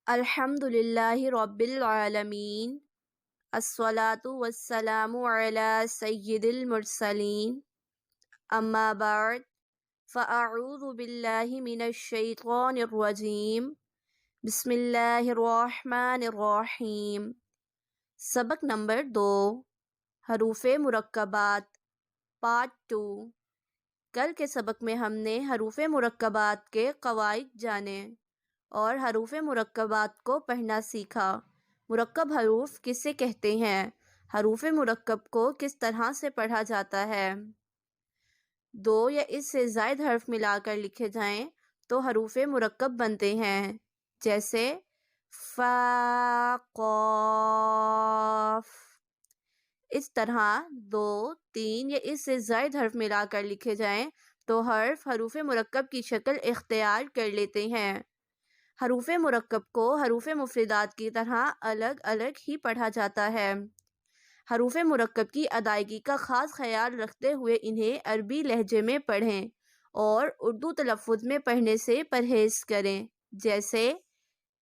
الحمدللہ رب العالمین، الصلاۃ والسلام علی سید المرسلین، اما بعد فاعوذ باللہ من الشیطان الرجیم، بسم اللہ الرحمن الرحیم۔ سبق نمبر 2، حروف مرکبات، پارٹ 2۔ کل کے سبق میں ہم نے حروف مرکبات کے قواعد جانے اور حروف مرکبات کو پڑھنا سیکھا۔ مرکب حروف کسے کہتے ہیں؟ حروف مرکب کو کس طرح سے پڑھا جاتا ہے؟ 2 یا اس سے زائد حرف ملا کر لکھے جائیں تو حروف مرکب بنتے ہیں، جیسے فا، قاف۔ اس طرح 2، 3 یا اس سے زائد حرف ملا کر لکھے جائیں تو حروف مرکب کی شکل اختیار کر لیتے ہیں۔ حروف مرکب کو حروف مفردات کی طرح الگ الگ ہی پڑھا جاتا ہے۔ حروف مرکب کی ادائیگی کا خاص خیال رکھتے ہوئے انہیں عربی لہجے میں پڑھیں اور اردو تلفظ میں پڑھنے سے پرہیز کریں، جیسے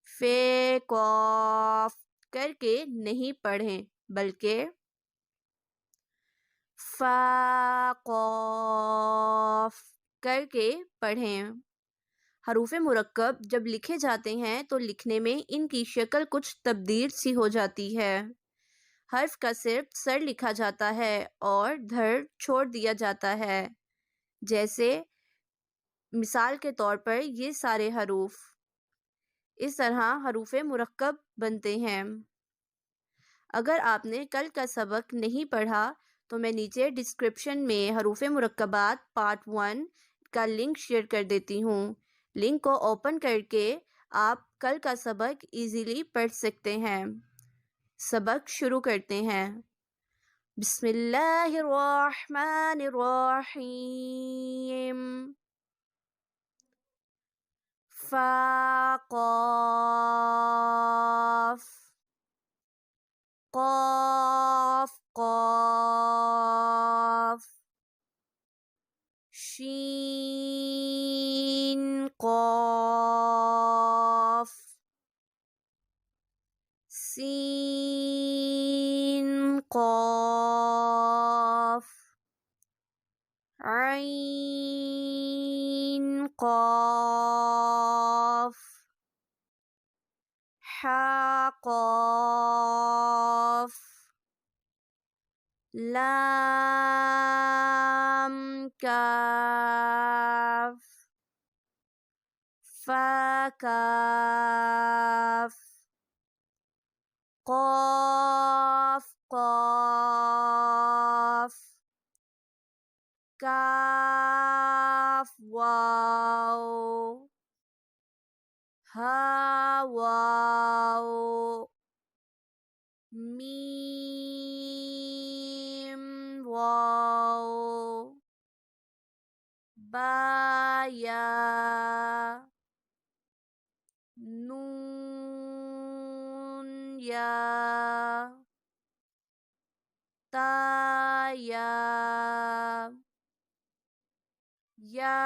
فے، قاف کر کے نہیں پڑھیں بلکہ فا، قاف کر کے پڑھیں۔ حروف مرکب جب لکھے جاتے ہیں تو لکھنے میں ان کی شکل کچھ تبدیل سی ہو جاتی ہے۔ حرف کا صرف سر لکھا جاتا ہے اور دھڑ چھوڑ دیا جاتا ہے، جیسے مثال کے طور پر یہ سارے حروف۔ اس طرح حروف مرکب بنتے ہیں۔ اگر آپ نے کل کا سبق نہیں پڑھا تو میں نیچے ڈسکرپشن میں حروف مرکبات پارٹ 1 کا لنک شیئر کر دیتی ہوں۔ لنک کو اوپن کر کے آپ کل کا سبق ایزیلی پڑھ سکتے ہیں۔ سبق شروع کرتے ہیں۔ بسم اللہ الرحمن الرحیم۔ فا، قاف، قاف، قاف، شین، قاف، سین، قاف، عین، قاف، حا، قاف، لام، کاف، فا، کاف، قاف، قاف، کاف، واو، ہا، واو، میم، واو، با، یا، نون، یا، تا، یا، یا،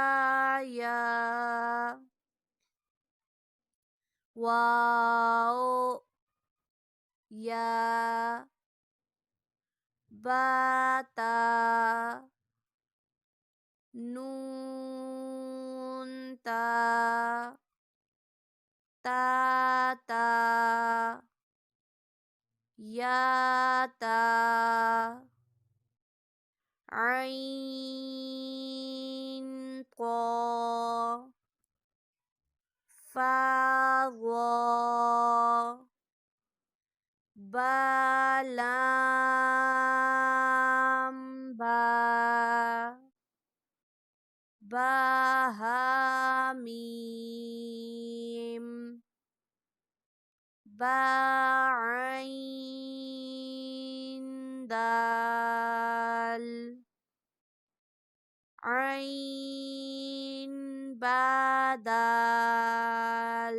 واو، یا، با، تا، نون، تا، تا، یا، تا، عین، قا، فا، ضا، با، لام، با، ہا، میم، با، عین، دال، عین، با، دال،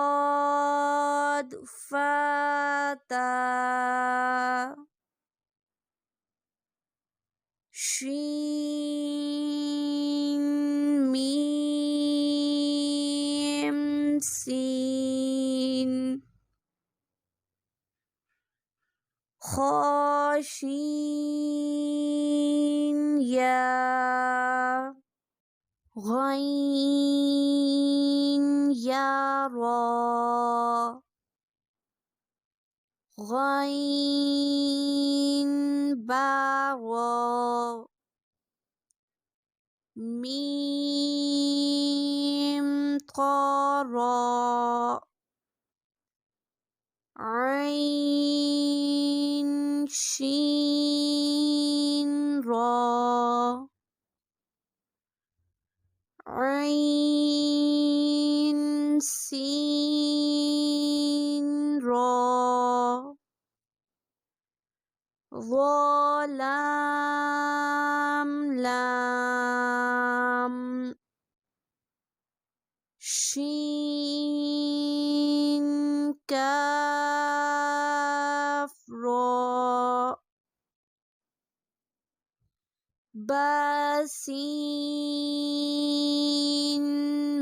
صاد فتا شين ميم سين خاشين يا غين يا را غين با را ميم طا را عين شين را عين سين را ظا لام لام شين كاف را با سين